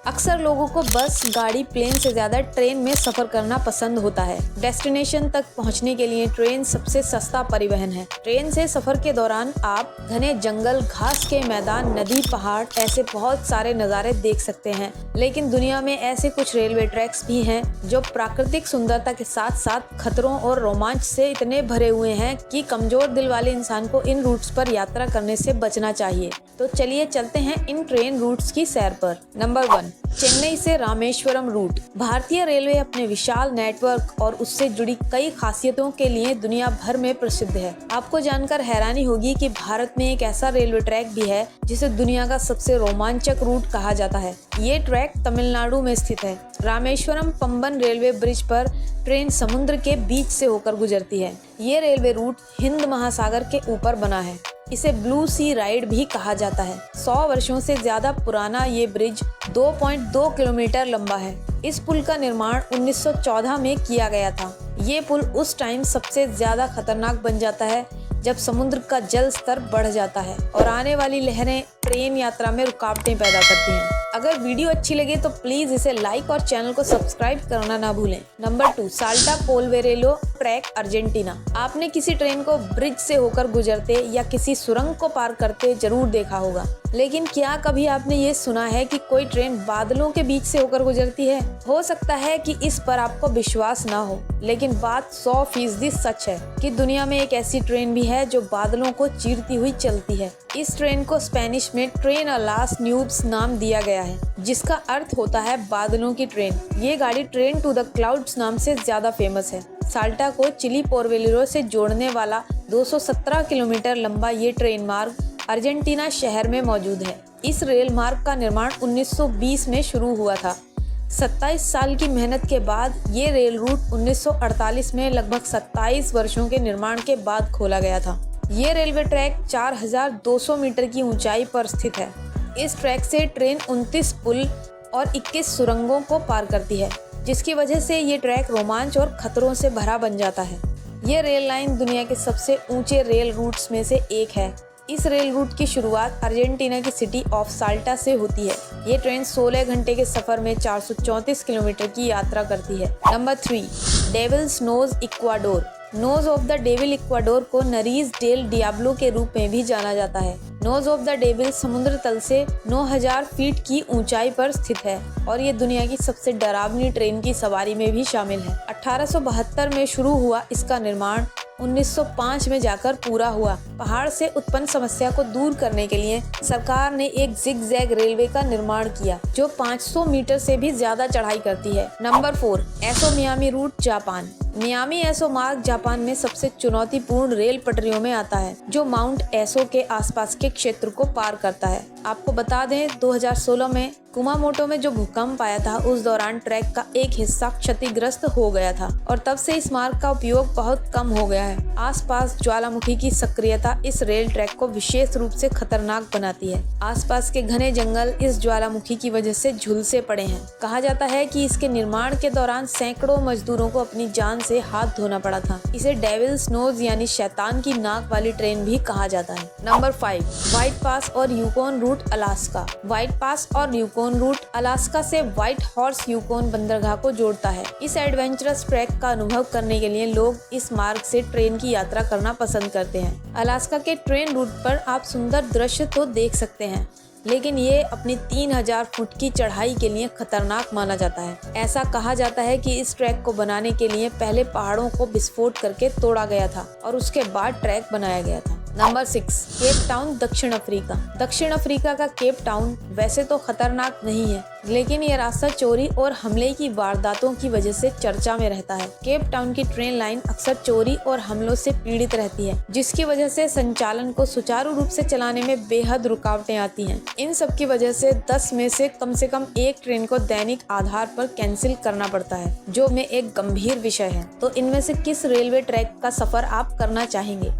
अक्सर लोगों को बस, गाड़ी, प्लेन से ज़्यादा ट्रेन में सफ़र करना पसंद होता है। डेस्टिनेशन तक पहुंचने के लिए ट्रेन सबसे सस्ता परिवहन है। ट्रेन से सफ़र के दौरान आप घने जंगल, घास के मैदान, नदी, पहाड़ ऐसे बहुत सारे नज़ारे देख सकते हैं। लेकिन दुनिया में ऐसे कुछ रेलवे ट्रैक्स भी हैं जो प्राकृतिक सुंदरता के साथ साथ खतरों और रोमांच से इतने भरे हुए हैं कि कमज़ोर दिल वाले इंसान को इन रूट्स पर यात्रा करने से बचना चाहिए। तो चलिए चलते हैं इन ट्रेन रूट्स की सैर पर। नंबर 1, चेन्नई से रामेश्वरम रूट। भारतीय रेलवे अपने विशाल नेटवर्क और उससे जुड़ी कई खासियतों के लिए दुनिया भर में प्रसिद्ध है। आपको जानकर हैरानी होगी कि भारत में एक ऐसा रेलवे ट्रैक भी है जिसे दुनिया का सबसे रोमांचक रूट कहा जाता है। ये ट्रैक तमिलनाडु में स्थित है। रामेश्वरम पंबन रेलवे ब्रिज पर ट्रेन समुद्र के बीच से होकर गुजरती है। ये रेलवे रूट हिंद महासागर के ऊपर बना है। इसे ब्लू सी राइड भी कहा जाता है। 100 वर्षों से ज्यादा पुराना ये ब्रिज 2.2 किलोमीटर लंबा है। इस पुल का निर्माण 1914 में किया गया था। ये पुल उस टाइम सबसे ज्यादा खतरनाक बन जाता है जब समुद्र का जल स्तर बढ़ जाता है और आने वाली लहरें ट्रेन यात्रा में रुकावटें पैदा करती हैं। अगर वीडियो अच्छी लगे तो प्लीज इसे लाइक और चैनल को सब्सक्राइब करना ना भूलें। Number 2, Salta Polvorilla track, Argentina. आपने किसी ट्रेन को ब्रिज से होकर गुजरते या किसी सुरंग को पार करते जरूर देखा होगा, लेकिन क्या कभी आपने ये सुना है कि कोई ट्रेन बादलों के बीच से होकर गुजरती है? हो सकता है कि इस पर आपको विश्वास ना हो, लेकिन बात 100% सच है कि दुनिया में एक ऐसी ट्रेन भी है जो बादलों को चीरती हुई चलती है। इस ट्रेन को स्पेनिश में ट्रेन अ लास न्यूब्स नाम दिया गया है, जिसका अर्थ होता है बादलों की ट्रेन। ये गाड़ी ट्रेन टू द क्लाउड्स नाम से ज्यादा फेमस है। साल्टा को चिली पोर्वेलिरो से जोड़ने वाला 217 किलोमीटर लंबा ये ट्रेन मार्ग अर्जेंटीना शहर में मौजूद है। इस रेल मार्ग का निर्माण 1920 में शुरू हुआ था। 27 साल की मेहनत के बाद ये रेल रूट 1948 में लगभग 27 वर्षों के निर्माण के बाद खोला गया था। ये रेलवे ट्रैक 4200 मीटर की ऊंचाई पर स्थित है। इस ट्रैक से ट्रेन 29 पुल और 21 सुरंगों को पार करती है, जिसकी वजह से ये ट्रैक रोमांच और खतरों से भरा बन जाता है। ये रेल लाइन दुनिया के सबसे ऊंचे रेल रूट्स में से एक है। इस रेल रूट की शुरुआत अर्जेंटीना की सिटी ऑफ साल्टा से होती है। ये ट्रेन 16 घंटे के सफर में 434 किलोमीटर की यात्रा करती है। Number 3, devil's nose, Ecuador. Nose of the devil Ecuador को नरीज डेल डियाब्लो के रूप में भी जाना जाता है। नोज ऑफ द डेविल समुद्र तल से 9000 फीट की ऊंचाई पर स्थित है और ये दुनिया की सबसे डरावनी ट्रेन की सवारी में भी शामिल है। 1872 में शुरू हुआ इसका निर्माण 1905 में जाकर पूरा हुआ। पहाड़ से उत्पन्न समस्या को दूर करने के लिए सरकार ने एक जिग-जैग रेलवे का निर्माण किया जो 500 मीटर से भी ज्यादा चढ़ाई करती है। नंबर 4, एसो मियामी रूट, जापान। मियामी एसो मार्ग जापान में सबसे चुनौतीपूर्ण रेल पटरियों में आता है, जो माउंट एसो के आसपास के क्षेत्र को पार करता है। आपको बता दें, 2016 में कुमामोटो में जो भूकंप आया था, उस दौरान ट्रैक का एक हिस्सा क्षतिग्रस्त हो गया था और तब से इस मार्ग का उपयोग बहुत कम हो गया है। आसपास ज्वालामुखी की सक्रियता इस रेल ट्रैक को विशेष रूप से खतरनाक बनाती है। आसपास के घने जंगल इस ज्वालामुखी की वजह से झुलसे पड़े हैं। कहा जाता है कि इसके निर्माण के दौरान सैकड़ों मजदूरों को अपनी जान से हाथ धोना पड़ा था। इसे डेविल्स नोज यानी शैतान की नाक वाली ट्रेन भी कहा जाता है। नंबर 5, व्हाइट पास और यूकोन रूट, अलास्का। व्हाइट पास और यूकोन रूट अलास्का से व्हाइट हॉर्स यूकोन बंदरगाह को जोड़ता है। इस एडवेंचरस ट्रैक का अनुभव करने के लिए लोग इस मार्ग से ट्रेन की यात्रा करना पसंद करते हैं। अलास्का के ट्रेन रूट पर आप सुंदर दृश्य तो देख सकते हैं, लेकिन ये अपनी 3000 फुट की चढ़ाई के लिए खतरनाक माना जाता है। ऐसा कहा जाता है कि इस ट्रैक को बनाने के लिए पहले पहाड़ों को विस्फोट करके तोड़ा गया था और उसके बाद ट्रैक बनाया गया था। नंबर 6, केप टाउन, दक्षिण अफ्रीका। दक्षिण अफ्रीका का केप टाउन वैसे तो खतरनाक नहीं है, लेकिन ये रास्ता चोरी और हमले की वारदातों की वजह से चर्चा में रहता है। केप टाउन की ट्रेन लाइन अक्सर चोरी और हमलों से पीड़ित रहती है, जिसकी वजह से संचालन को सुचारू रूप से चलाने में बेहद रुकावटें आती हैं। इन सब की वजह से 10 में से कम एक ट्रेन को दैनिक आधार पर कैंसिल करना पड़ता है, जो में एक गंभीर विषय है। तो इनमें से किस रेलवे ट्रैक का सफर आप करना चाहेंगे?